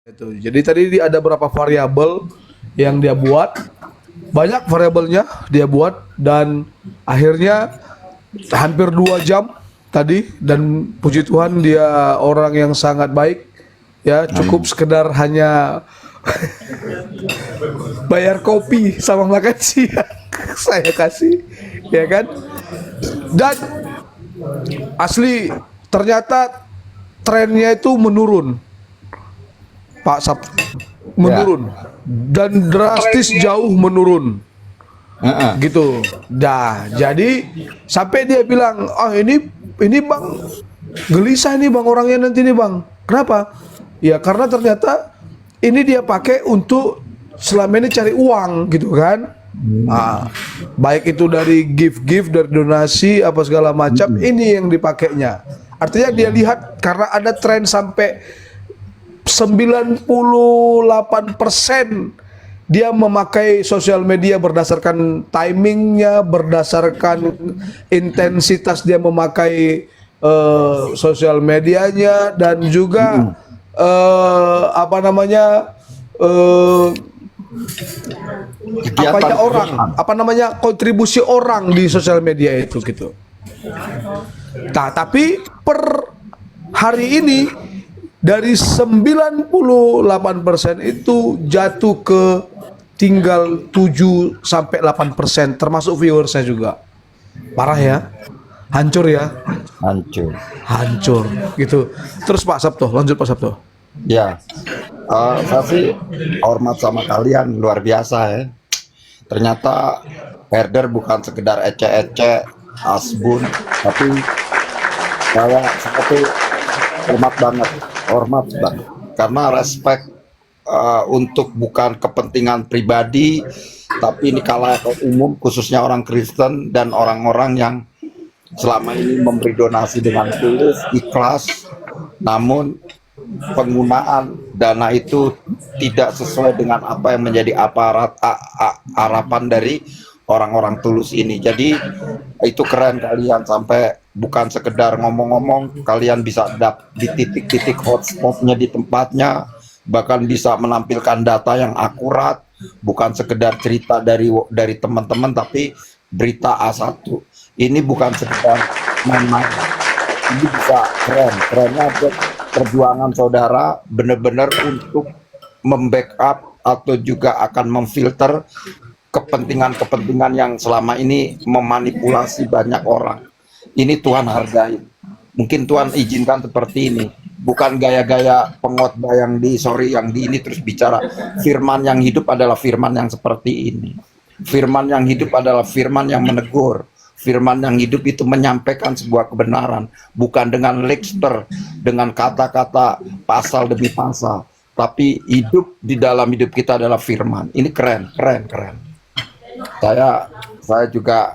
Itu. Jadi tadi ada berapa variabel yang dia buat, banyak variabelnya dia buat dan akhirnya hampir 2 jam tadi dan puji Tuhan dia orang yang sangat baik ya, cukup sekedar hanya bayar kopi sama makan siang saya kasih ya kan, dan asli ternyata trennya itu menurun Pak Sabtu, menurun dan drastis jauh menurun gitu. Dah jadi sampai dia bilang, oh ini bang gelisah nih bang orangnya nanti nih bang. Kenapa? Ya karena ternyata ini dia pakai untuk selama ini cari uang gitu kan. Nah, baik itu dari gift dari donasi apa segala macam, ini yang dipakainya. Artinya dia lihat karena ada tren sampai 98% dia memakai sosial media berdasarkan timingnya, berdasarkan intensitas dia memakai sosial medianya, dan juga kontribusi orang di sosial media itu gitu. Nah, tapi per hari ini dari 98% itu jatuh ke tinggal 7-8%, termasuk viewersnya juga. Parah ya, hancur ya, hancur gitu. Terus Pak Sabto, lanjut Pak Sabto. Ya, saya sih hormat sama kalian, luar biasa ya. Ternyata herder bukan sekedar ece-ece, asbun, tapi saya tuh hormat banget, karena respect untuk bukan kepentingan pribadi, tapi ini khalayak umum, khususnya orang Kristen dan orang-orang yang selama ini memberi donasi dengan tulus, ikhlas, namun penggunaan dana itu tidak sesuai dengan apa yang menjadi harapan dari orang-orang tulus ini. Jadi itu keren kalian, sampai bukan sekedar ngomong-ngomong, kalian bisa di titik-titik hotspotnya di tempatnya, bahkan bisa menampilkan data yang akurat, bukan sekedar cerita dari teman-teman, tapi berita A1. Ini bukan sekedar main-main, ini bisa kerennya perjuangan saudara benar-benar untuk membackup atau juga akan memfilter kepentingan-kepentingan yang selama ini memanipulasi banyak orang. Ini Tuhan hargai. Mungkin Tuhan izinkan seperti ini. Bukan gaya-gaya pengkhotbah yang di ini terus bicara. Firman yang hidup adalah firman yang seperti ini. Firman yang hidup adalah firman yang menegur. Firman yang hidup itu menyampaikan sebuah kebenaran, bukan dengan lecture, dengan kata-kata pasal demi pasal, tapi hidup di dalam hidup kita adalah firman. Ini keren. Saya juga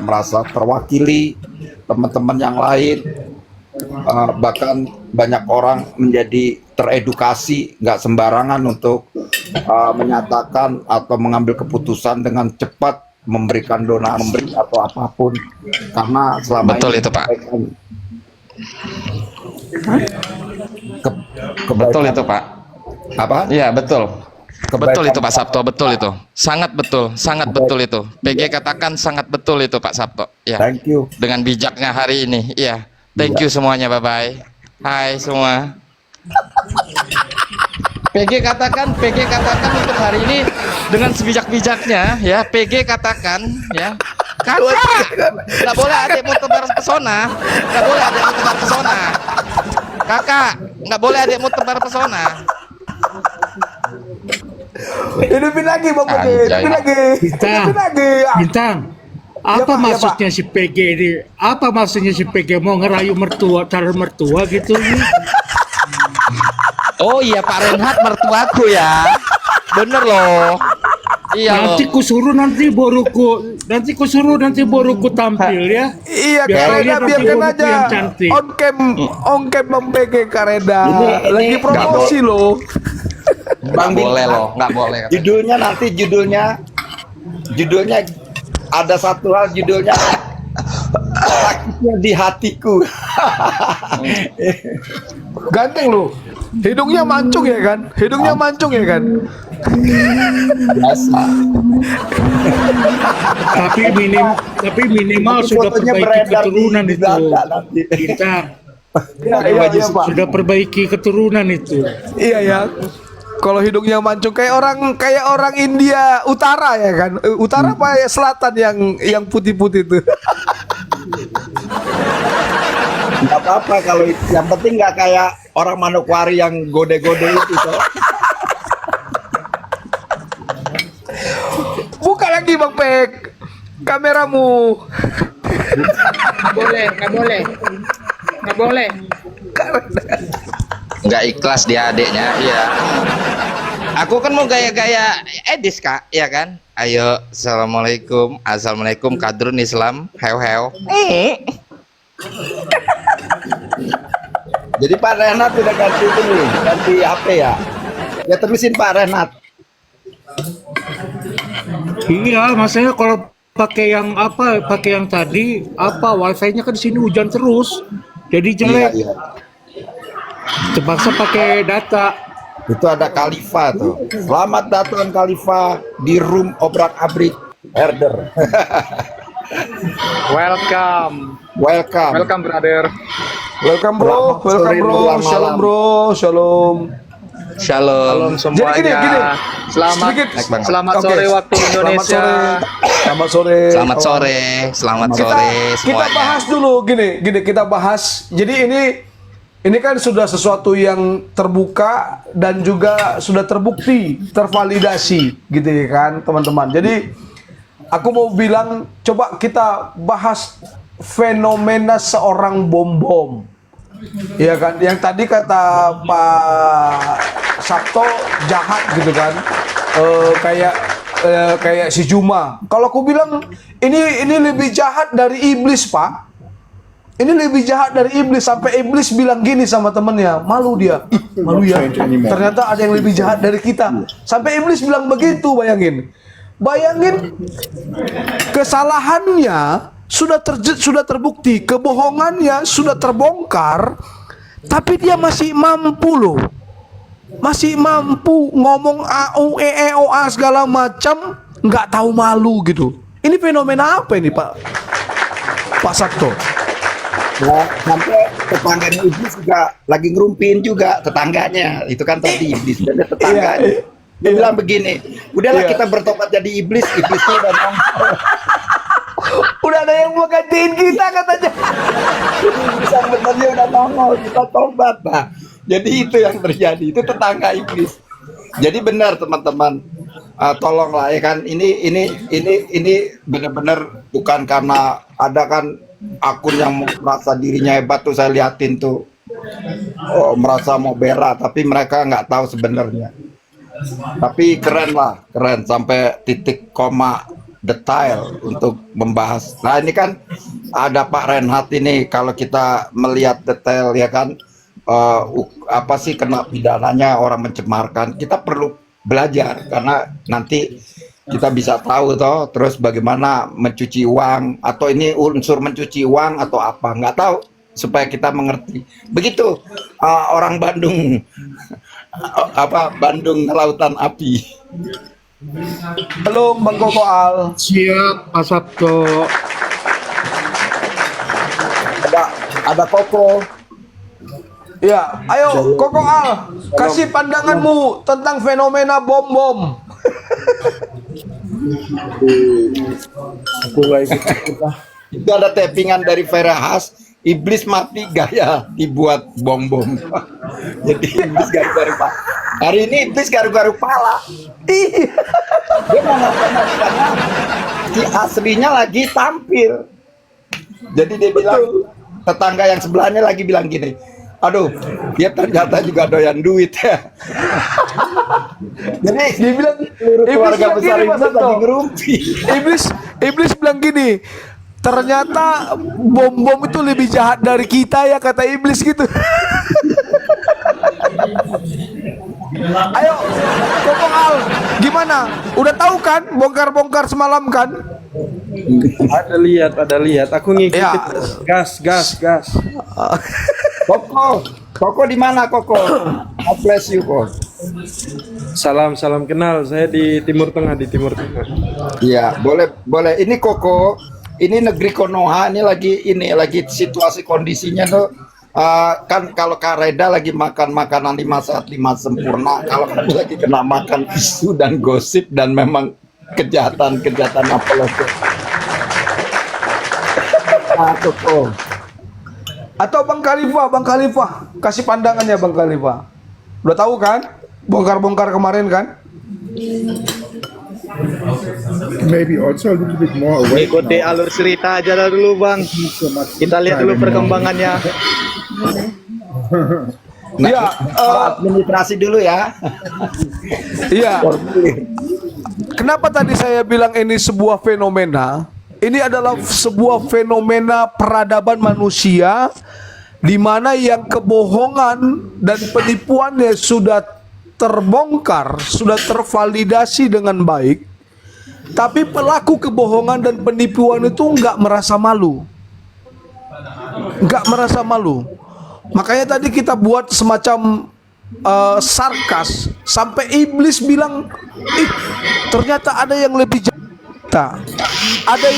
merasa terwakili teman-teman yang lain, bahkan banyak orang menjadi teredukasi, nggak sembarangan untuk menyatakan atau mengambil keputusan dengan cepat memberikan donasi atau apapun, karena selama betul ini itu Pak. Betul itu Pak. Apa? Iya betul. Betul itu Pak Sabto, betul itu. Sangat betul itu. PG katakan sangat betul itu Pak Sabto. Ya. Thank you. Dengan bijaknya hari ini. Iya. Thank you semuanya. Bye bye. Hai semua. PG katakan untuk hari ini dengan sebijak-bijaknya ya. PG katakan ya. Kakak, nggak boleh adikmu tebar pesona. Kakak, nggak boleh adikmu tebar pesona. Hidupin lagi Bang PG, hidupin lagi. Bintang. Apa maksudnya si PG ini? Apa maksudnya si PG mau ngerayu calon mertua gitu? Oh iya Pak Renhat mertuaku ya. Bener loh. Iya nanti loh. Nanti boruku tampil ya. Iya Kareda biarkan aja. On cam Bang PG Kareda. Lagi promosi loh. Nggak boleh loh, nggak boleh. Judulnya ada satu hal, judulnya sakitnya di hatiku. Ganteng lu. Hidungnya mancung ya kan? Hidungnya mancung ya kan? Biasa. Tapi minimal Nanti sudah fotonya perbaiki beredar keturunan di itu. Belanda nanti. Kita Iya Pak. sudah perbaiki keturunan itu. Iya ya. Kalau hidungnya mancung kayak orang India Utara ya kan? Utara apa ya selatan yang putih-putih itu. Nggak apa-apa kalau yang penting nggak kayak orang Manokwari yang gode-gode itu toh. Buka lagi Bang Pek kameramu. Nggak boleh. Nggak ikhlas dia adiknya, iya. Aku kan mau gaya-gaya Edis Kak, ya kan? Ayo, assalamualaikum kadrun Islam, hew. Jadi Pak Renat udah ganti HP ya. Ya terusin Pak Renat. Iya, maksudnya kalau pakai yang tadi wifi-nya kan di sini hujan terus. Jadi jelek. Iya. Terpaksa pakai data. Itu ada Khalifa tuh. Selamat datang Khalifa di room obrak-abrik herder. Welcome brother. Welcome bro, Selamat sore, malam. shalom bro, shalom. Shalom. Semuanya. gini. Selamat Oke. sore waktu Indonesia. Selamat sore. Selamat sore Kita semuanya. bahas dulu gini kita bahas. Jadi ini kan sudah sesuatu yang terbuka dan juga sudah terbukti, tervalidasi gitu ya kan, teman-teman. Jadi aku mau bilang coba kita bahas fenomena seorang bom-bom. Iya kan, yang tadi kata Pak Sabto jahat gitu kan, kayak si Juma. Kalau aku bilang ini lebih jahat dari iblis Pak. Ini lebih jahat dari iblis, sampai iblis bilang gini sama temennya, malu dia, malu ya. Ternyata ada yang lebih jahat dari kita. Sampai iblis bilang begitu, bayangin kesalahannya sudah terbukti, kebohongannya sudah terbongkar, tapi dia masih mampu loh, masih mampu ngomong au oa segala macam, nggak tahu malu gitu. Ini fenomena apa ini Pak Sabto? Ya, sampai tetangganya iblis juga lagi ngerumpiin juga tetangganya. Itu kan tadi iblis ada tetangganya. Dia bilang begini, udahlah kita bertobat jadi iblisnya udah nongol. Udah ada yang mau gantiin kita katanya. Iblis yang benernya udah nongol, kita tobat. Nah, jadi itu yang terjadi, itu tetangga iblis. Jadi benar teman-teman, tolonglah ya kan, ini benar-benar bukan karena ada kan akun yang merasa dirinya hebat tuh, saya liatin tuh, merasa mau bela, tapi mereka nggak tahu sebenarnya. Tapi keren sampai titik koma detail untuk membahas. Nah ini kan ada Pak Renhat ini, kalau kita melihat detail ya kan, apa sih kena pidananya orang mencemarkan, kita perlu belajar karena nanti kita bisa tahu toh, terus bagaimana mencuci uang, atau ini unsur mencuci uang atau apa, nggak tahu, supaya kita mengerti. Begitu orang Bandung, Bandung Lautan Api. Halo Bang Koko Al. Siap, Pak Sabto. Ada Koko. Ya, ayo Koko Al, kasih pandanganmu tentang fenomena bom-bom. Itu ada tappingan dari Ferahas, iblis mati gaya dibuat bom-bom. Jadi iblis garu-garu pak. Hari ini iblis garu-garu pala. Dia mau ngapain karena si aslinya lagi tampil. Jadi dia bilang, tetangga yang sebelahnya lagi bilang gini, aduh, dia ternyata juga doyan duit ya. Jadi Dia bilang, seluruh iblis keluarga bilang besar gini, itu Pak Sabto. lagi ngerumpi. Iblis bilang gini, ternyata bom-bom itu lebih jahat dari kita ya, kata iblis gitu. Ayo, Koko Al, gimana? Udah tahu kan bongkar-bongkar semalam kan? Ada lihat. Aku ngikutin. Ya. Gas. Koko, Koko di mana Koko? God bless you Koko. Salam kenal. Saya di Timur Tengah, Iya, boleh. Ini Koko, ini negeri Konoha, ini lagi situasi kondisinya tuh kan kalau Kak Reda lagi makan makanan 5 sehat 5 sempurna, kalau kamu lagi kena makan isu dan gosip dan memang kejahatan apa lagi. Koko. Atau Bang Khalifah, kasih pandangannya Bang Khalifah. Udah tahu kan? Bongkar-bongkar kemarin kan? Maybe also a little bit more away. Ikuti alur cerita aja dulu bang. Kita lihat dulu perkembangannya. Iya, Administrasi dulu ya. iya. Kenapa tadi saya bilang ini sebuah fenomena? Ini adalah sebuah fenomena peradaban manusia di mana yang kebohongan dan penipuannya sudah terbongkar, sudah tervalidasi dengan baik. Tapi pelaku kebohongan dan penipuan itu nggak merasa malu. Nggak merasa malu. Makanya tadi kita buat semacam sarkas sampai iblis bilang, ih ternyata ada yang lebih jahat, ada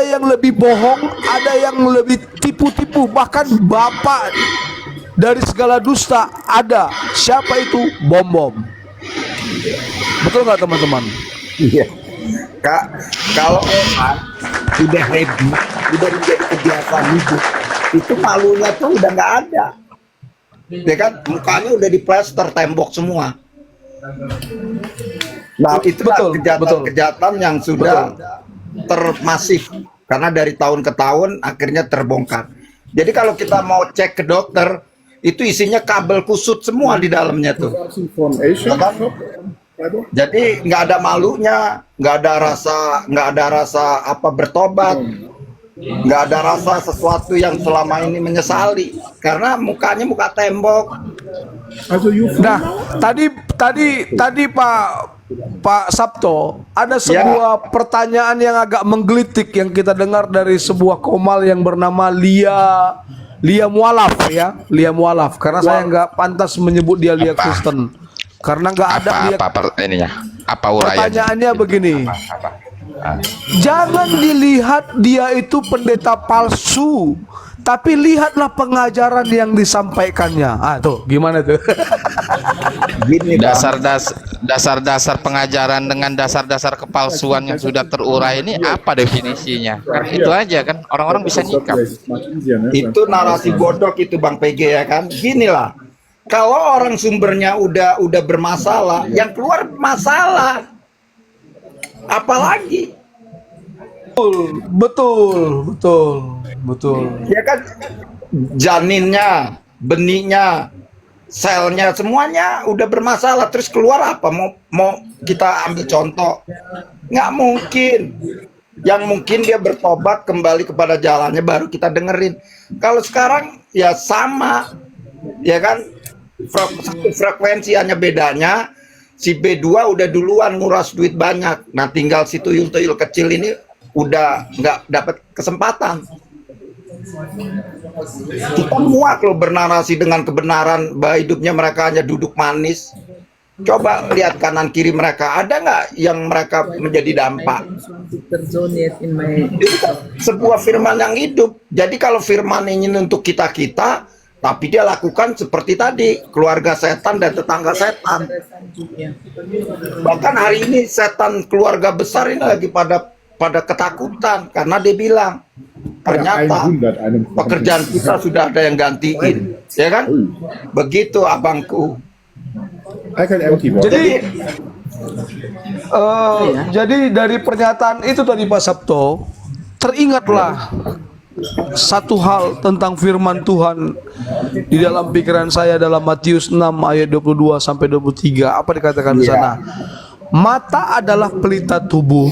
yang lebih bohong, ada yang lebih tipu-tipu, bahkan bapak dari segala dusta ada. Siapa itu? Bom. Betul nggak teman-teman? Iya. Kak, kalau orang udah ready, udah menjadi kebiasaan hidup, itu malunya tuh udah nggak ada. Ya kan, mukanya udah diplester tembok semua. Nah, itu kejahatan yang sudah termasif karena dari tahun ke tahun akhirnya terbongkar. Jadi kalau kita mau cek ke dokter, itu isinya kabel kusut semua di dalamnya tuh. From Asia. Ya kan? Jadi nggak ada malunya, nggak ada rasa apa bertobat, nggak ada rasa sesuatu yang selama ini menyesali karena mukanya muka tembok. Nah, tadi Pak Sabto, ada sebuah pertanyaan yang agak menggelitik yang kita dengar dari sebuah komal yang bernama Lia Mualaf ya, Lia Mualaf. Karena saya nggak pantas menyebut dia Lia Kristen, karena nggak ada apa uraiannya? Pertanyaannya begini, jangan dilihat dia itu pendeta palsu, tapi lihatlah pengajaran yang disampaikannya. Tuh gimana tuh? Dasar-dasar pengajaran dengan dasar-dasar kepalsuan yang sudah terurai ini apa definisinya? Kan itu aja kan orang-orang bisa nyikap. Itu narasi bodoh itu Bang PG ya kan. Ginilah, kalau orang sumbernya udah bermasalah, yang keluar masalah, apalagi? Betul. Ya kan, janinnya, benihnya, selnya semuanya udah bermasalah, terus keluar apa? Mau kita ambil contoh? Nggak mungkin. Yang mungkin dia bertobat kembali kepada jalannya baru kita dengerin. Kalau sekarang ya sama, ya kan? Frekuensi hanya bedanya si B2 udah duluan nguras duit banyak. Nah tinggal si tuyul-tuyul kecil ini udah nggak dapat kesempatan. Kita muak loh bernarasi dengan kebenaran bahwa hidupnya mereka hanya duduk manis. Coba lihat kanan kiri mereka, ada nggak yang mereka menjadi dampak? Itu kan sebuah firman yang hidup. Jadi kalau firman ini untuk kita-kita, tapi dia lakukan seperti tadi, keluarga setan dan tetangga setan. Bahkan hari ini setan keluarga besar ini lagi pada ketakutan karena dia bilang ternyata pekerjaan kita sudah ada yang gantiin, ya kan? Begitu abangku. Jadi dari pernyataan itu tadi Pak Sabto, teringatlah satu hal tentang firman Tuhan di dalam pikiran saya dalam Matius 6 ayat 22 sampai 23. Apa dikatakan di sana? Mata adalah pelita tubuh.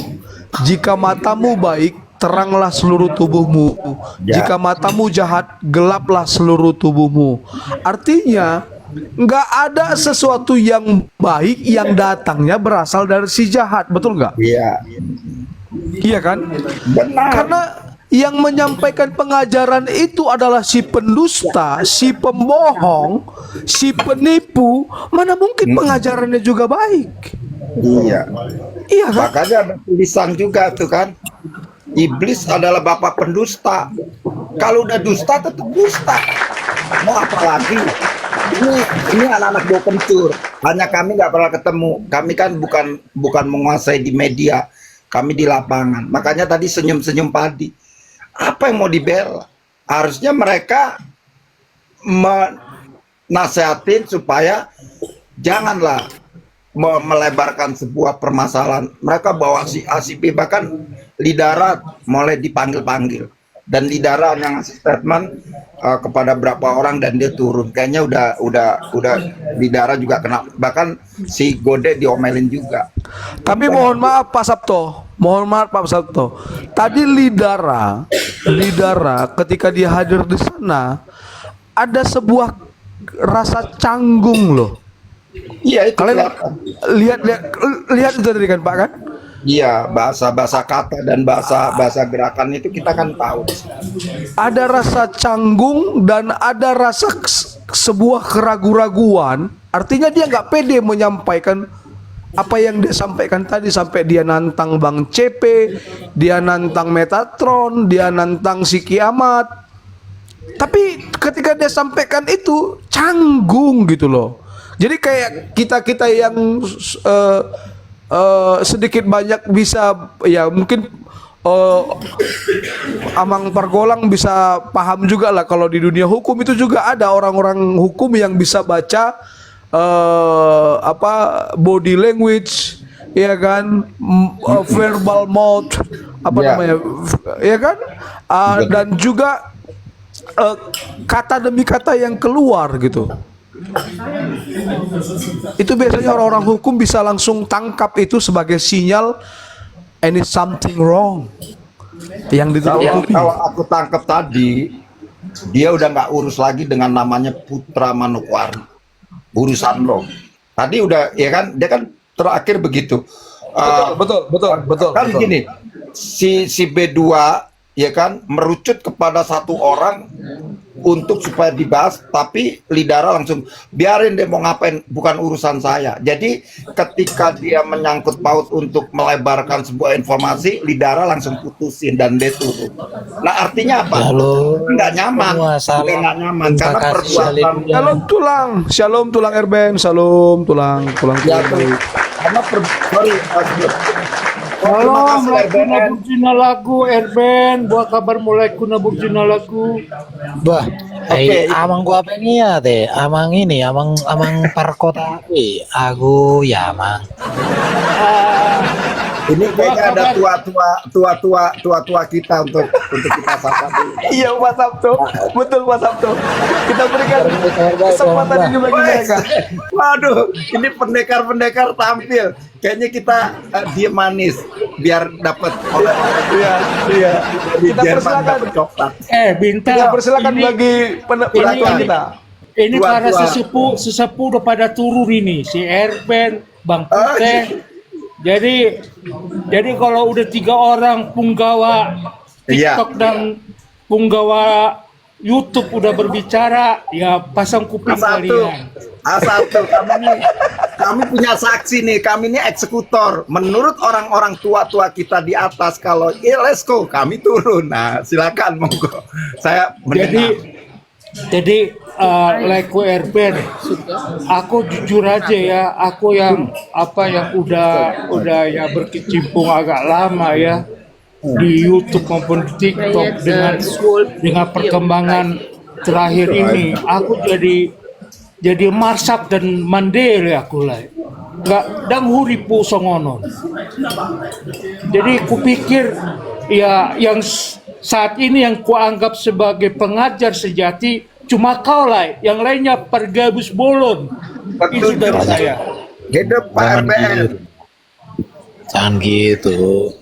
Jika matamu baik, teranglah seluruh tubuhmu. Jika matamu jahat, gelaplah seluruh tubuhmu. Artinya, nggak ada sesuatu yang baik yang datangnya berasal dari si jahat, betul nggak? Iya. Iya kan? Benar. Karena yang menyampaikan pengajaran itu adalah si pendusta, si pembohong, si penipu, mana mungkin pengajarannya juga baik? Iya. Iya kan? Makanya ada tulisan juga tuh kan. Iblis adalah bapak pendusta. Kalau udah dusta tetap dusta. Mau apa lagi? Ini anak-anak bau kencur. Hanya kami nggak pernah ketemu. Kami kan bukan menguasai di media. Kami di lapangan. Makanya tadi senyum-senyum Padi. Apa yang mau dibela? Harusnya mereka menasehatin supaya janganlah melebarkan sebuah permasalahan. Mereka bawa si A, si B, bahkan Lidara mulai dipanggil-panggil. Dan Lidara yang ngasih statement kepada berapa orang dan dia turun. Kayaknya udah Lidara juga kena. Bahkan si Gode diomelin juga. Tapi mohon maaf Pak Sabto, tadi Lidara ketika dia hadir di sana ada sebuah rasa canggung loh. Iya itu. Kalian lihat itu tadi kan Pak kan? Iya, bahasa kata dan bahasa gerakan itu kita kan tahu. Ada rasa canggung dan ada rasa sebuah keraguan-raguan. Artinya dia nggak pede menyampaikan apa yang dia sampaikan tadi, sampai dia nantang Bang CP, dia nantang Metatron, dia nantang si Kiamat. Tapi ketika dia sampaikan itu canggung gitu loh. Jadi kayak kita yang sedikit banyak bisa, ya mungkin Amang Pargolang bisa paham juga lah, kalau di dunia hukum itu juga ada orang-orang hukum yang bisa baca body language, ya kan, verbal mode, namanya, ya kan, dan juga kata demi kata yang keluar gitu. Itu biasanya orang-orang hukum bisa langsung tangkap itu sebagai sinyal any something wrong yang ditutupi. Kalau aku tangkap tadi, dia udah nggak urus lagi dengan namanya Putra Manokwari. Urusan lo. Tadi udah, ya kan, dia kan terakhir begitu. Betul. Kan gini, si B2 ya kan merucut kepada satu orang untuk supaya dibahas, tapi Lidara langsung biarin dia mau ngapain, bukan urusan saya. Jadi ketika dia menyangkut paut untuk melebarkan sebuah informasi, Lidara langsung putusin dan dia turun. Nah artinya apa? Nggak nyaman, bukan nggak nyaman karena perbuatan. Shalom tulang Erben, shalom tulang. Ya, karena Salam kuna bujina lagu Erben, buat kabar mulai kuna bujina lagu. Bah, amang gua apa ini ya teh? Amang perkota aku ya amang. Ini kayaknya ada tua kita untuk kita sapa dulu. Iya Pak Sabto, betul Pak Sabto. Kita berikan kesempatan ini bagi mereka. Waduh, ini pendekar tampil. Kayaknya kita dia manis biar dapat Iya. Kita persilakan. Bintang. Kita persilakan bagi penonton kita. Ini para sesepuh udah pada turun ini, si Erben, Bang Putih. Jadi kalau udah 3 orang punggawa TikTok dan punggawa YouTube udah berbicara, ya pasang kuping kalian. Satu, kami punya saksi nih, kami ini eksekutor. Menurut orang-orang tua-tua kita di atas, kalau let's go, kami turun. Nah, silakan monggo. Saya mendengar. Jadi Leku Erben, aku jujur aja ya, aku yang udah ya berkecimpung agak lama ya di YouTube maupun di TikTok, dengan perkembangan terakhir ini, aku jadi marsak dan mandele aku lah, nggak dang huripu songonon. Jadi kupikir ya yang saat ini yang kuanggap sebagai pengajar sejati cuma kau lah, yang lainnya pergabus bolon. Itu dari saya. Hidup Pak RBN. Jangan gitu.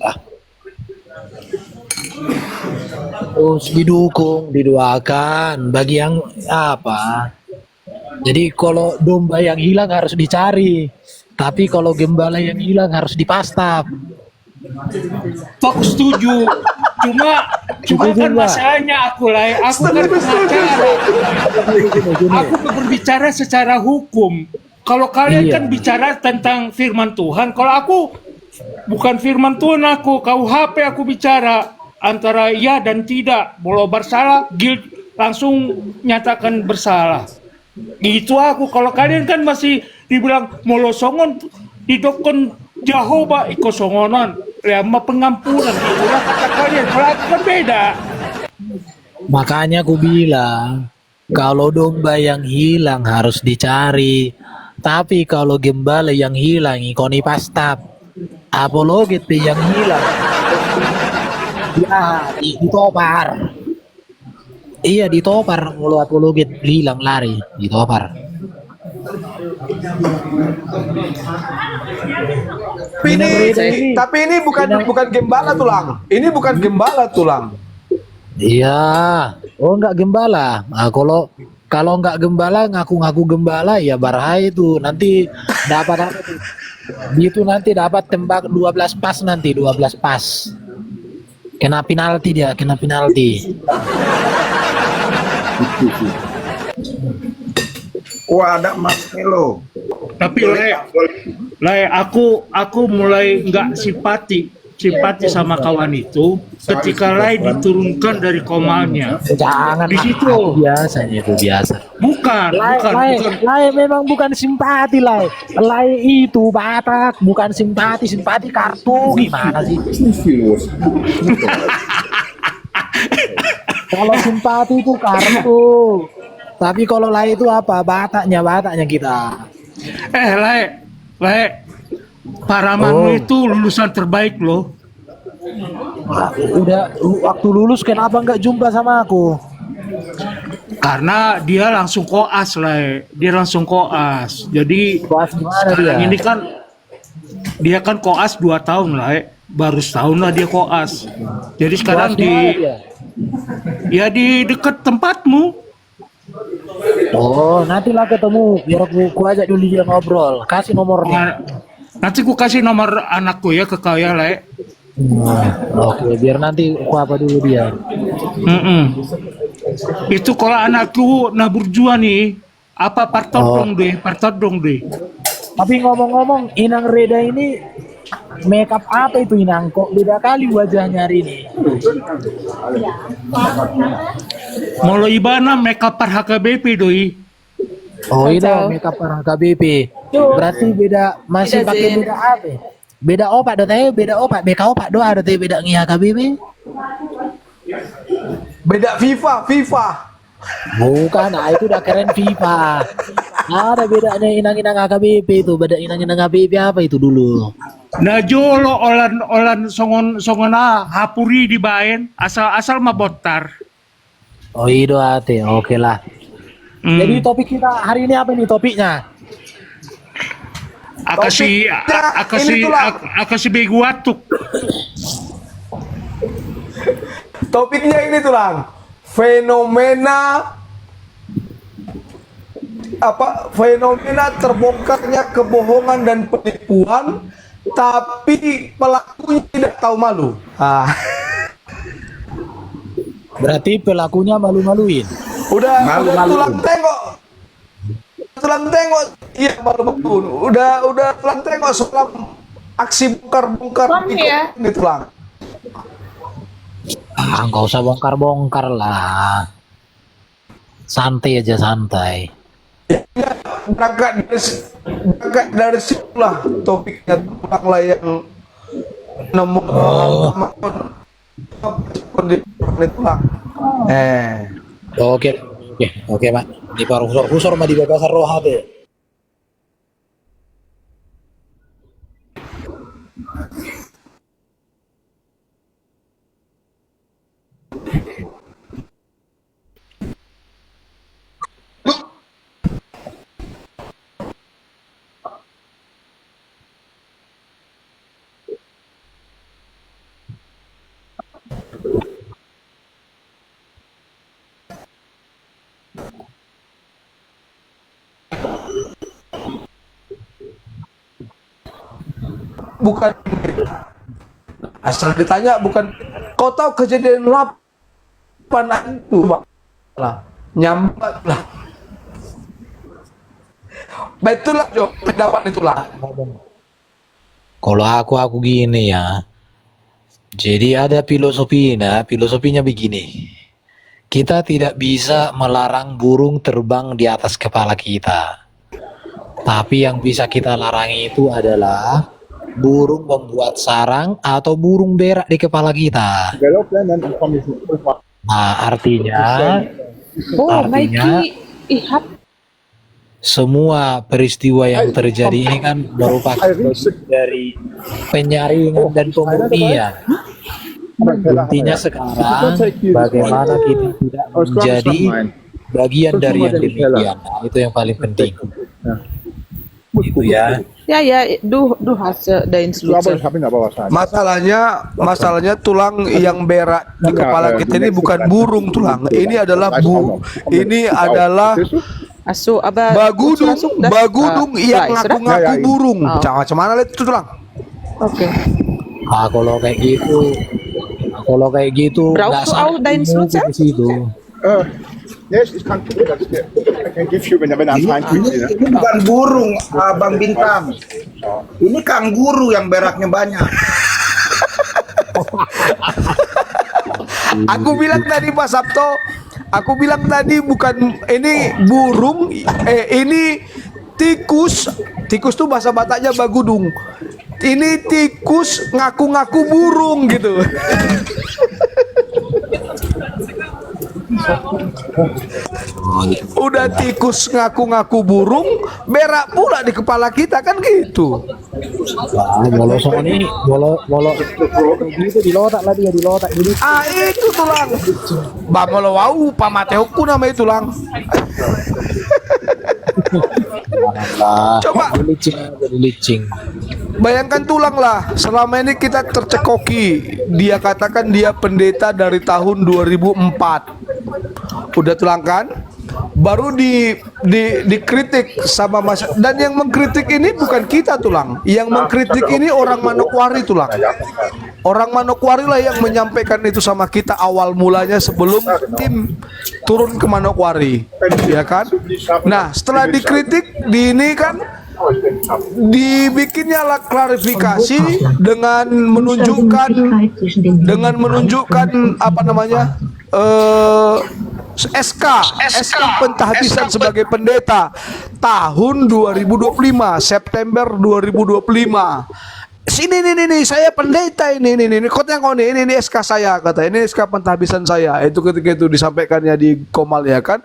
Terus didukung, didoakan bagi yang apa. Jadi kalau domba yang hilang harus dicari, tapi kalau gembala yang hilang harus dipastap. Tok setuju. Cuma Cuma kan Setuju nggak? masalahnya aku kan pengacara. Aku berbicara secara hukum. Kalau kalian Iya. kan bicara tentang firman Tuhan, kalau aku bukan firman Tuhan, aku KUHP aku bicara antara ya dan tidak. Kalau bersalah, guilt langsung nyatakan bersalah. Gitu aku. Kalau kalian kan masih dibilang molosongon, didokon Jehovah ikosongonan, lama pengampunan. Itulah kata kalian. Kalau aku kan beda. Makanya aku bilang, kalau domba yang hilang harus dicari. Tapi kalau gembala yang hilang, ikoni pastap. Apologi yang hilang. Ya, ditopar. Iya, ditopar. Mulu apologi hilang lari, ditopar. Tapi ini bukan gembala tulang. Ini bukan gembala tulang. Iya. Oh, enggak gembala. Nah, kalau enggak gembala, ngaku-ngaku gembala, ya bahaya itu. Nanti dapat apa tuh? Itu nanti dapat tembak 12 pas nanti, 12 pas. Kena penalti dia, kena penalti. Wah, ada Mas Melo. Tapi aku mulai nggak simpati sama kawan itu ketika Lai diturunkan dari komanya. Jangan Di situ. biasanya itu biasa. Bukan. Lai memang bukan simpati, Lai. Lai itu Batak, bukan simpati kartu gimana sih? Kalau simpati itu kartu. Tapi kalau Lai itu apa? Bataknya kita. Lai, Paramanmu itu lulusan terbaik loh. Udah waktu lulus kenapa nggak jumpa sama aku? Karena dia langsung koas lah, dia langsung koas. Jadi Koas gimana sekarang dia? ini kan dia kan koas 2 tahun lah, baru setahun lah dia koas. Jadi sekarang Koas gimana dia? di dekat tempatmu. Oh, nantilah ketemu. Biar aku ajak dulu dia ngobrol. Kasih nomornya. Nah, nanti ku kasih nomor anakku ya ke kau ya, Le. Oke, biar nanti aku apa dulu dia. Itu kalau anakku nabur jua nih, apa partod dong deh. Tapi ngomong-ngomong, Inang Reda ini makeup apa itu Inang? Kok beda kali wajahnya hari ini? Molo ibana makeup par HKBP doi. Oh, itu makeup para KBP. Berarti beda, masih Beda, pakai Zin. beda apa? Beda opak do teh, beda opak, BK opak do ada teh beda ngi KBP. Beda FIFA. Bukan, nah itu udah keren FIFA. Ada bedanya inang-inang AKBP itu, beda inang-inang AKBP apa itu dulu? Nah jolo olan songona hapuri dibaen asal mabotar. Oh itu ate, oke lah. Jadi topik kita hari ini apa nih topiknya? Akasi beguatuk. Topiknya ini tulang. Fenomena terbongkarnya kebohongan dan penipuan, tapi pelakunya tidak tahu malu. Berarti pelakunya malu-maluin. Udah tulang tengok, iya malu-maluin. Udah tulang tengok soal aksi bongkar-bongkar ini tulang. Nggak usah bongkar-bongkar lah. Santai aja, santai. Berangkat dari situlah topiknya tulang lah yang nemu tulang. Oke, Pak. Di parusor mah di bebasar roha deh. Bukan asal ditanya, bukan kau tahu kejadian Mana itu Bang? Lah, nyambat lah. Betul lah, Jo. Pendapat itulah. Kalau aku gini ya. Jadi ada filosofinya begini. Kita tidak bisa melarang burung terbang di atas kepala kita. Tapi yang bisa kita larangi itu adalah burung membuat sarang atau burung berak di kepala kita. Development and information. Nah, artinya Oh, Artinya- Nike ihap. semua peristiwa yang terjadi ini kan merupakan bentuk dari penyaringan dan pemurnian. Intinya sekarang bagaimana kita tidak menjadi bagian dari yang demikian. Nah, itu yang paling penting. Itu ya. Ja, du hast dein Aber ich Slutsatz. habe ihn aber wahrscheinlich. Masalahnya tulang yang berak di kepala kita ini bukan burung tulang. Ini adalah ini adalah Ach so, aber bagudung, wozu hast du das? bagudung yang Fleisch, oder? ngaku-ngaku Ya, ya. burung. Oh. Macam mana lihat itu tulang? Okay. Nah, kalau kayak gitu Brauchst nggak du salah auch deinen ilmu Slutsatz? di situ. Yes, ich kann gucken, dass der, I can give you, wenn er einen feinen Tweet sieht. Ini bukan burung, Bang Bintang. Ini kanguru yang beraknya banyak. Aku bilang tadi Pak Sabto, aku bilang tadi bukan ini burung, ini tikus. Tikus tuh bahasa Bataknya bagudung. Ini tikus ngaku-ngaku burung gitu. Udah tikus ngaku-ngaku burung, berak pula di kepala kita kan gitu. Nah, molosongan ini, molok gitu dilotak lah dia dilotak dulu. Ah itu tulang. Bamolo wau pamateoku namanya tulang. Coba. Licing. Bayangkan tulang lah, selama ini kita tercekoki. Dia katakan dia pendeta dari tahun 2004. Udah tulang kan? Baru dikritik sama masyarakat. Dan yang mengkritik ini bukan kita tulang. Yang mengkritik ini orang Manokwari tulang. Orang Manokwari lah yang menyampaikan itu sama kita awal mulanya sebelum tim turun ke Manokwari, ya kan? Nah, setelah dikritik di ini kan dibikinnya lah klarifikasi dengan menunjukkan apa namanya SK pentahbisan sebagai pendeta tahun 2025 September 2025. Sini nih saya pendeta ini kotnya kau ini SK saya kata ini SK pentahbisan saya itu ketika itu disampaikannya di Komal ya kan.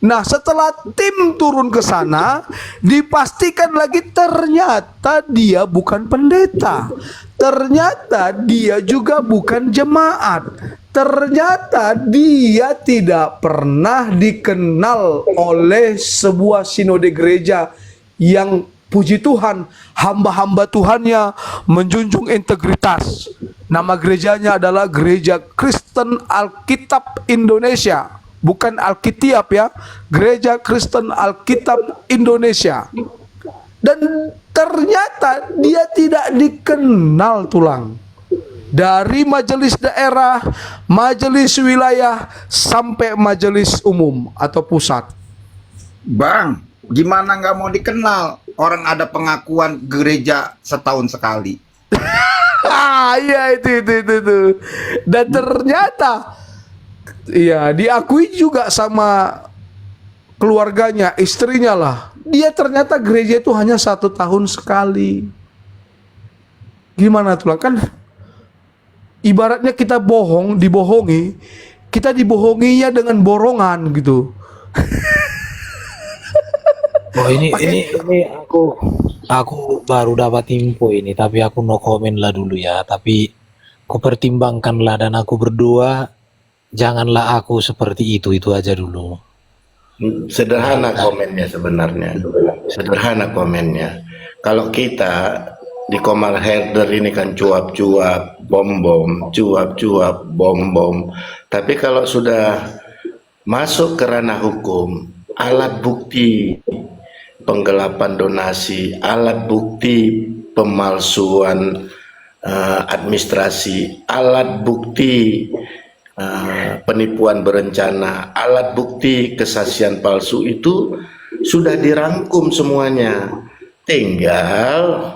Nah setelah tim turun ke sana dipastikan lagi ternyata dia bukan pendeta, ternyata dia juga bukan jemaat, ternyata dia tidak pernah dikenal oleh sebuah sinode gereja yang puji Tuhan, hamba-hamba Tuhannya menjunjung integritas. Nama gerejanya adalah Gereja Kristen Alkitab Indonesia. Bukan Alkitiap ya. Gereja Kristen Alkitab Indonesia. Dan ternyata dia tidak dikenal tulang. Dari majelis daerah, majelis wilayah, sampai majelis umum atau pusat. Bang, gimana nggak mau dikenal? Orang ada pengakuan gereja setahun sekali. Iya itu. Dan ternyata iya diakui juga sama keluarganya, istrinya lah. Dia ternyata gereja itu hanya 1 tahun sekali. Gimana tuh kan? Ibaratnya kita dibohongi, kita dibohonginya dengan borongan gitu. Oh ini aku baru dapat info ini, tapi aku no comment lah dulu ya. Tapi aku pertimbangkanlah dan aku berdoa janganlah aku seperti itu aja dulu. Sederhana komennya sebenarnya. Sederhana komennya. Kalau kita di Komal Herder ini kan cuap-cuap, bom-bom, cuap-cuap, bom-bom. Tapi kalau sudah masuk ke ranah hukum, alat bukti penggelapan donasi, alat bukti pemalsuan administrasi, alat bukti penipuan berencana, alat bukti kesaksian palsu itu sudah dirangkum semuanya. Tinggal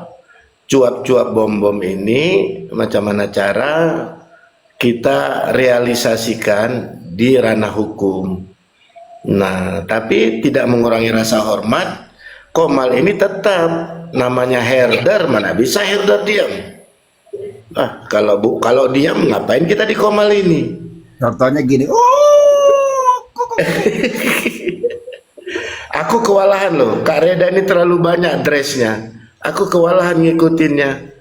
cuap-cuap bom-bom ini macam mana cara kita realisasikan di ranah hukum. Nah, tapi tidak mengurangi rasa hormat. Komal ini tetap namanya herder, mana bisa herder diam? Kalau diam ngapain kita di Komal ini? Contohnya gini, aku kewalahan loh, Kak Reda ini terlalu banyak dressnya. Aku kewalahan ngikutinnya.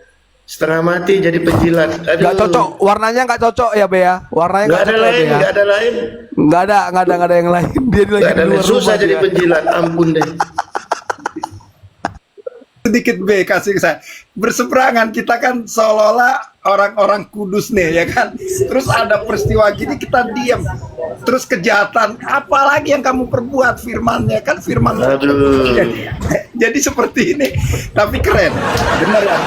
Setengah mati jadi penjilat. Aduh. Nggak cocok, warnanya nggak cocok ya Be ya. Warnanya Nggak ada cocok lain, ya, Be, ya? nggak ada lain. Nggak ada yang lain. Dia lagi Nggak ada di lain. luar Susah rumah jadi dia. penjilat, ampun deh. sedikit B kasih saya berseberangan, kita kan seolah-olah orang-orang kudus nih ya kan, terus ada peristiwa gini kita diam, terus kejahatan apalagi yang kamu perbuat, firmannya kan firman. Aduh. Jadi seperti ini, tapi keren bener ya.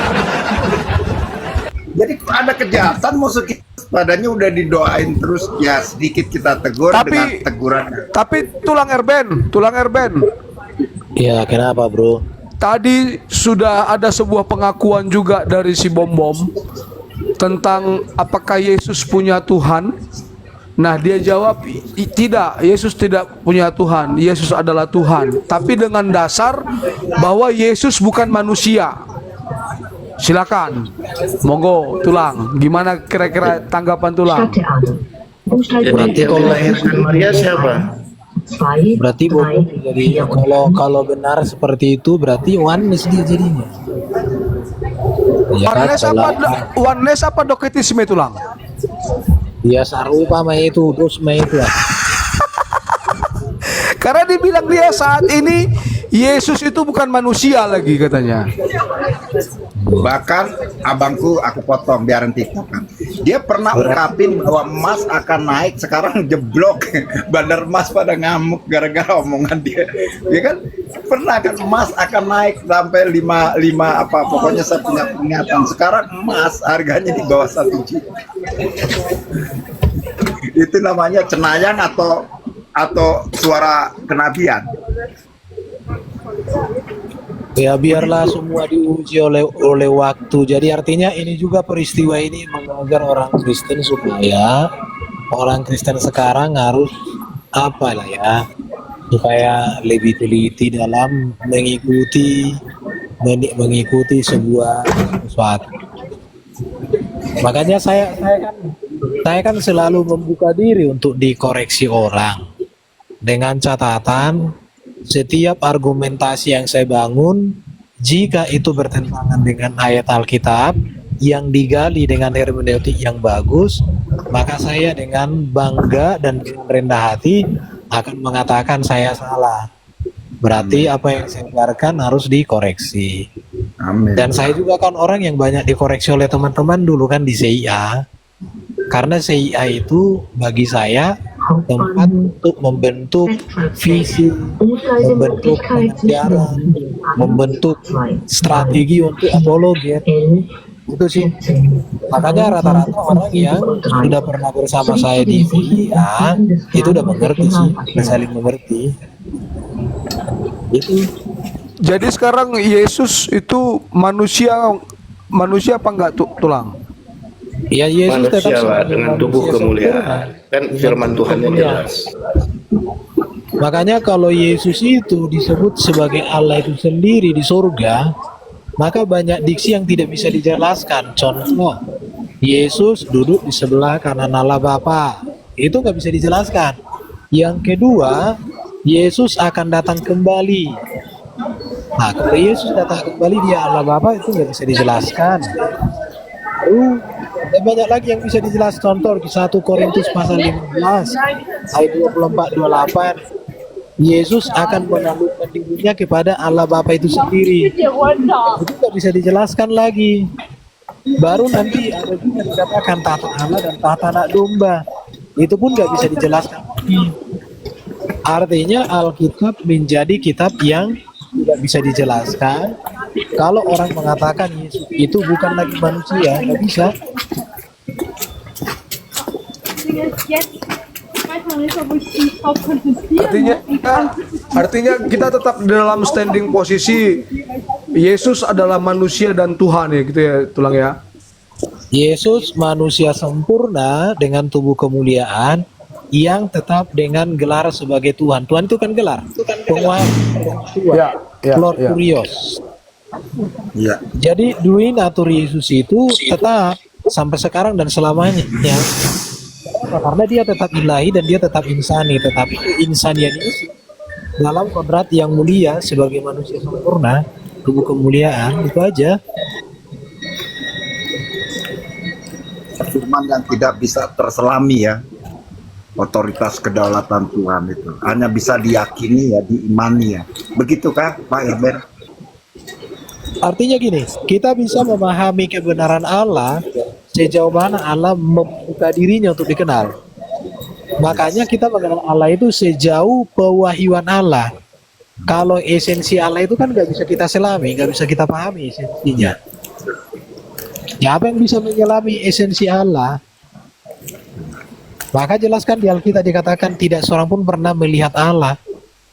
Jadi ada kejahatan musuh kita padanya udah didoain terus ya, sedikit kita tegur dengan teguran. Tapi tulang Erben Ya, kenapa bro? tadi sudah ada sebuah pengakuan juga dari si Bom tentang apakah Yesus punya Tuhan. Nah, dia jawab tidak, Yesus tidak punya Tuhan, Yesus adalah Tuhan, tapi dengan dasar bahwa Yesus bukan manusia. Silakan, monggo tulang, gimana kira-kira tanggapan tulang? Jadi yang melahirkan Maria siapa? Berarti jadi kalau benar seperti itu berarti oneness dia jadinya. Ya, Oneness apa doketisme tulang? Dia sarupa mah itu, terus mah itu. Karena dibilang dia saat ini Yesus itu bukan manusia lagi katanya. Bahkan abangku, aku potong biar nanti kan. Dia pernah ungkapin bahwa emas akan naik, sekarang jeblok. Bandar emas pada ngamuk gara-gara omongan dia. Dia kan pernah kan emas akan naik sampai 5 apa, pokoknya saya punya peringatan. Sekarang emas harganya di bawah 1 juta. Itu namanya cenayang atau suara kenabian. Ya biarlah semua diuji oleh waktu. Jadi artinya ini juga peristiwa ini mengajar orang Kristen supaya orang Kristen sekarang harus apa lah ya, supaya lebih teliti dalam mengikuti sebuah sesuatu. Makanya saya kan selalu membuka diri untuk dikoreksi orang dengan catatan setiap argumentasi yang saya bangun, jika itu bertentangan dengan ayat Alkitab yang digali dengan hermeneutik yang bagus, maka saya dengan bangga dan rendah hati akan mengatakan saya salah. Berarti apa yang saya dengarkan harus dikoreksi. Amin. Dan saya juga kan orang yang banyak dikoreksi oleh teman-teman dulu kan di CIA. Karena CIA itu bagi saya tempat untuk membentuk visi, membentuk pengajaran, membentuk strategi untuk apologet. Itu sih. Makanya rata-rata orang yang sudah pernah bersama saya di CIA itu udah mengerti sih, udah saling mengerti. Itu. Jadi sekarang Yesus itu manusia apa enggak tulang? Ya Yesus Manusia tetap lah, dengan tubuh kemuliaan. Kan firman Tuhan yang jelas. Makanya kalau Yesus itu disebut sebagai Allah itu sendiri di surga, maka banyak diksi yang tidak bisa dijelaskan. Contoh, Yesus duduk di sebelah kanan Allah Bapa, itu nggak bisa dijelaskan. Yang kedua, Yesus akan datang kembali. Nah, kalau Yesus datang kembali dia Allah Bapa itu nggak bisa dijelaskan. Dan banyak lagi yang bisa dijelaskan. Contoh di 1 Korintus pasal 15 ayat 24-28, Yesus akan menaklukkan dirinya kepada Allah Bapa itu sendiri. Itu nggak bisa dijelaskan lagi. Baru nanti ada juga dikatakan tata Allah dan tata anak domba. Itu pun nggak bisa dijelaskan lagi. Artinya Alkitab menjadi kitab yang tidak bisa dijelaskan. Kalau orang mengatakan Yesus itu bukan lagi manusia, nggak bisa. Artinya kita tetap dalam standing posisi Yesus adalah manusia dan Tuhan ya gitu ya tulang ya. Yesus manusia sempurna dengan tubuh kemuliaan yang tetap dengan gelar sebagai Tuhan. Tuhan itu kan gelar. Penguasa, Lord Kurios. Ya. Jadi dui natur Yesus itu tetap sampai sekarang dan selamanya. Karena dia tetap ilahi dan dia tetap insani. Tetapi insanian itu dalam kodrat yang mulia sebagai manusia sempurna, tubuh kemuliaan, itu aja. Firman yang tidak bisa terselami ya, otoritas kedaulatan Tuhan itu hanya bisa diyakini ya, diimani ya, begitukah Pak Herber? Artinya gini, kita bisa memahami kebenaran Allah sejauh mana Allah membuka dirinya untuk dikenal. Makanya kita mengenal Allah itu sejauh pewahyuan Allah. Kalau esensi Allah itu kan nggak bisa kita selami, nggak bisa kita pahami esensinya. Ya, apa yang bisa menyelami esensi Allah? Maka jelaskan di Alkitab dikatakan tidak seorang pun pernah melihat Allah,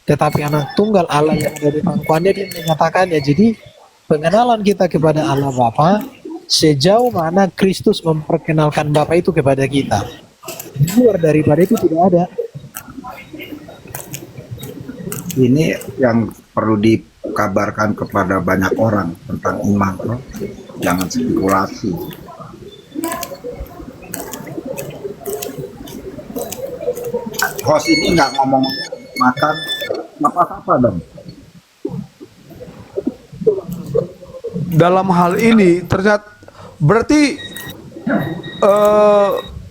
tetapi anak tunggal Allah yang ada di pangkuannya dia menyatakannya. Jadi pengenalan kita kepada Allah Bapa sejauh mana Kristus memperkenalkan Bapa itu kepada kita. Di luar daripada itu tidak ada. Ini yang perlu dikabarkan kepada banyak orang tentang iman, bro. Jangan spekulasi. Host ini nggak ngomong makan apa-apa dong. Dalam hal ini ternyata berarti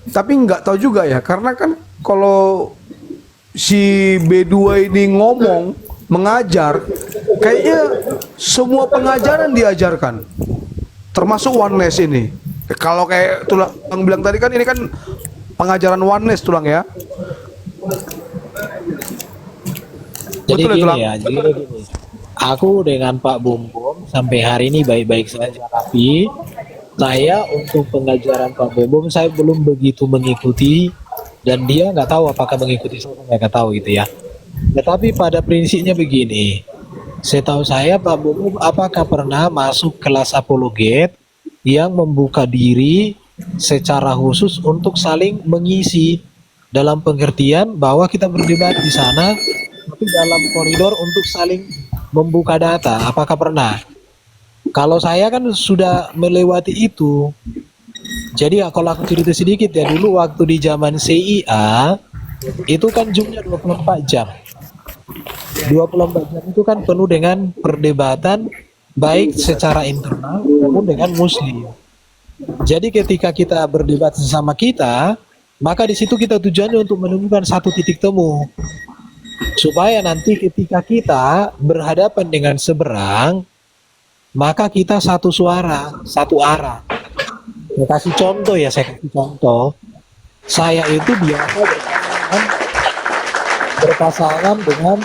tapi nggak tahu juga ya, karena kan kalau si B2 ini ngomong mengajar, kayaknya semua pengajaran diajarkan, termasuk oneness ini. Kalau kayak tulang bilang tadi kan ini kan pengajaran oneness tulang ya. Jadi Betul ya, gini Tulang? ya, jadi gini. Aku dengan Pak Bom Bom sampai hari ini baik-baik saja, tapi saya untuk pengajaran Pak Bom Bom saya belum begitu mengikuti dan dia nggak tahu apakah mengikuti saya nggak tahu gitu ya. Tetapi pada prinsipnya begini, setahu saya Pak Bom Bom apakah pernah masuk kelas apologet yang membuka diri secara khusus untuk saling mengisi dalam pengertian bahwa kita berdebat di sana tapi dalam koridor untuk saling membuka data, apakah pernah? Kalau saya kan sudah melewati itu. Jadi ya, kalau aku cerita sedikit ya, dulu waktu di zaman CIA itu kan jumlah 24 jam. 24 jam itu kan penuh dengan perdebatan baik secara internal maupun dengan muslim. Jadi ketika kita berdebat sesama kita, maka di situ kita tujuannya untuk menemukan satu titik temu. Supaya nanti ketika kita berhadapan dengan seberang, maka kita satu suara, satu arah. Saya kasih contoh ya, saya kasih contoh. Saya itu biasa berpasangan dengan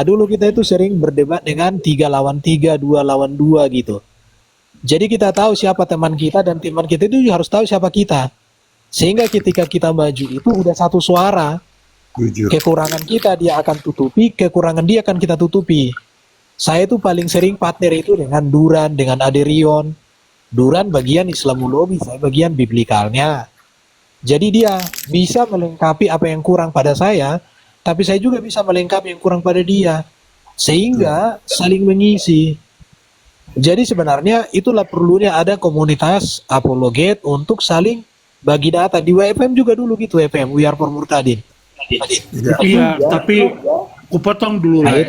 dulu kita itu sering berdebat dengan 3 lawan 3, 2 lawan 2 gitu. Jadi kita tahu siapa teman kita dan teman kita itu harus tahu siapa kita. Sehingga ketika kita maju itu udah satu suara. Jujur. Kekurangan kita dia akan tutupi, kekurangan dia akan kita tutupi. Saya itu paling sering partner itu dengan Duran, dengan Aderion. Duran bagian Islamologi, saya bagian biblikalnya. Jadi dia bisa melengkapi apa yang kurang pada saya, tapi saya juga bisa melengkapi yang kurang pada dia. Sehingga saling mengisi. Jadi sebenarnya itulah perlunya ada komunitas apologet untuk saling bagi data. Di WFM juga dulu gitu, WFM, We Are For Murtadin. Iya, tapi kupotong dulu lah.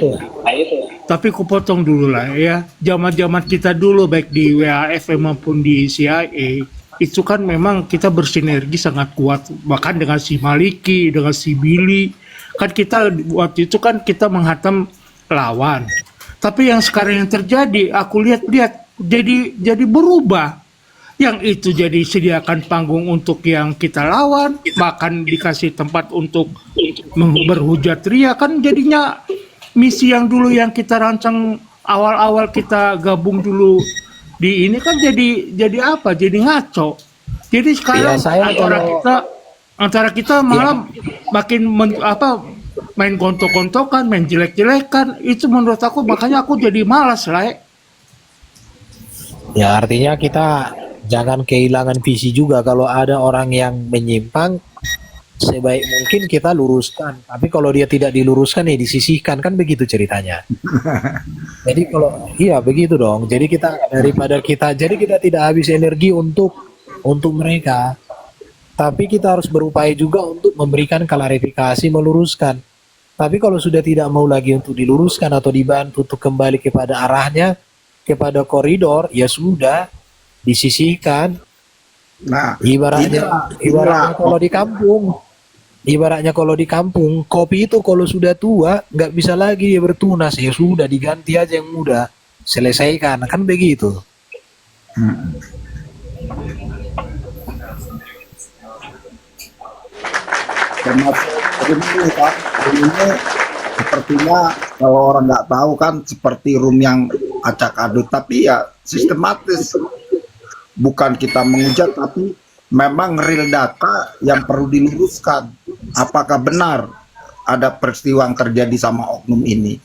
Tapi kupotong dulu lah ya. Zaman-zaman kita dulu baik di WAFM maupun di CIA itu kan memang kita bersinergi sangat kuat. Bahkan dengan si Maliki, dengan si Billy. Kan kita waktu itu kan kita menghantam lawan. Tapi yang sekarang yang terjadi, aku lihat jadi berubah. Yang itu jadi sediakan panggung untuk yang kita lawan, bahkan dikasih tempat untuk berhujat ria, kan jadinya misi yang dulu yang kita rancang awal-awal kita gabung dulu di ini kan jadi apa? Jadi ngaco. Jadi sekarang Iya, saya kalau- antara kita malah makin main gontok-gontokan, main jelek-jelekan, itu menurut aku makanya aku jadi malas lah. Ya artinya kita jangan kehilangan visi juga. Kalau ada orang yang menyimpang, sebaik mungkin kita luruskan. Tapi kalau dia tidak diluruskan ya disisihkan, kan begitu ceritanya. Jadi kalau iya begitu dong. Jadi jadi kita tidak habis energi untuk mereka. Tapi kita harus berupaya juga untuk memberikan klarifikasi, meluruskan. Tapi kalau sudah tidak mau lagi untuk diluruskan atau dibantu untuk kembali kepada arahnya, kepada koridor, ya sudah disisihkan. Nah, Ibaratnya kalau di kampung, kopi itu kalau sudah tua nggak bisa lagi dia bertunas, ya sudah diganti aja yang muda, selesaikan, kan begitu. termasuk ini Pak, ini sepertinya kalau orang nggak tahu kan seperti room yang acak adut, tapi ya sistematis, bukan kita menghujat tapi memang real data yang perlu diluruskan. Apakah benar ada peristiwa yang terjadi sama oknum ini,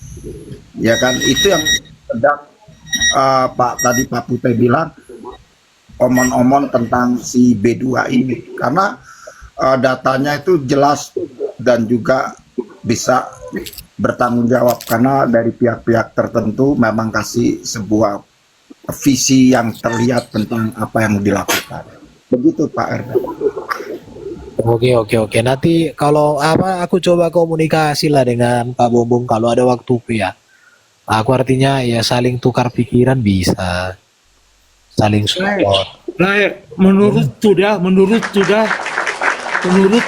ya kan? Itu yang sedang Pak Putih bilang, omon-omon tentang si B2 ini, karena datanya itu jelas dan juga bisa bertanggung jawab, karena dari pihak-pihak tertentu memang kasih sebuah visi yang terlihat tentang apa yang dilakukan. Begitu Pak Erda. Oke. Nanti kalau aku coba komunikasi lah dengan Pak Bombom kalau ada waktu ya. Aku artinya ya saling tukar pikiran bisa, saling support. Menurut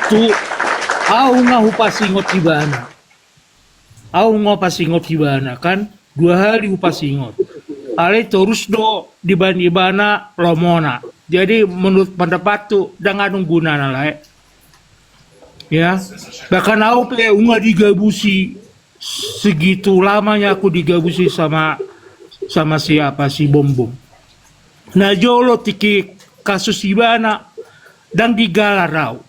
tu, au ngahu pasingot ibana. Au ngahu pasingot ibana kan 2 hari upasingot. Ale terus do di ibana lomona. Jadi menurut pendapat tu dengan gunana lah. Ya, bahkan au pe unga digabusi segitu lamanya aku digabusi sama siapa si Bombom. Nah jolo tiki kasus ibana dan digalarau.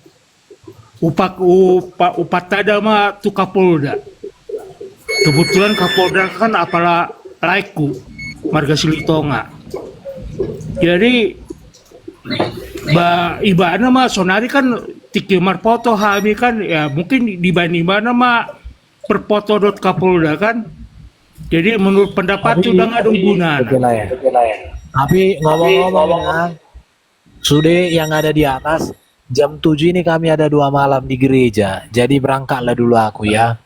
Upatada ma tu Kapolda. Kebetulan Kapolda kan apalah laiku marga Silitonga. Jadi ibana mah sonari kan tiki marpoto hami kan ya mungkin dibanding ibana mah perpoto dot Kapolda kan. Jadi menurut pendapat itu udah nggak ada guna. Tapi ngomong-ngomong sudah yang ada di atas jam 7 ini kami ada 2 malam di gereja. Jadi berangkatlah dulu aku ya.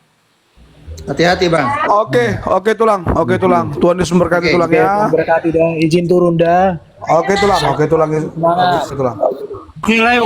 Hati-hati Bang. Oke tulang. Tuhan Yesus memberkati tulang ya. Berkati dah, izin turun dah. Oke tulang. Semangat. Oke tulang. Nilai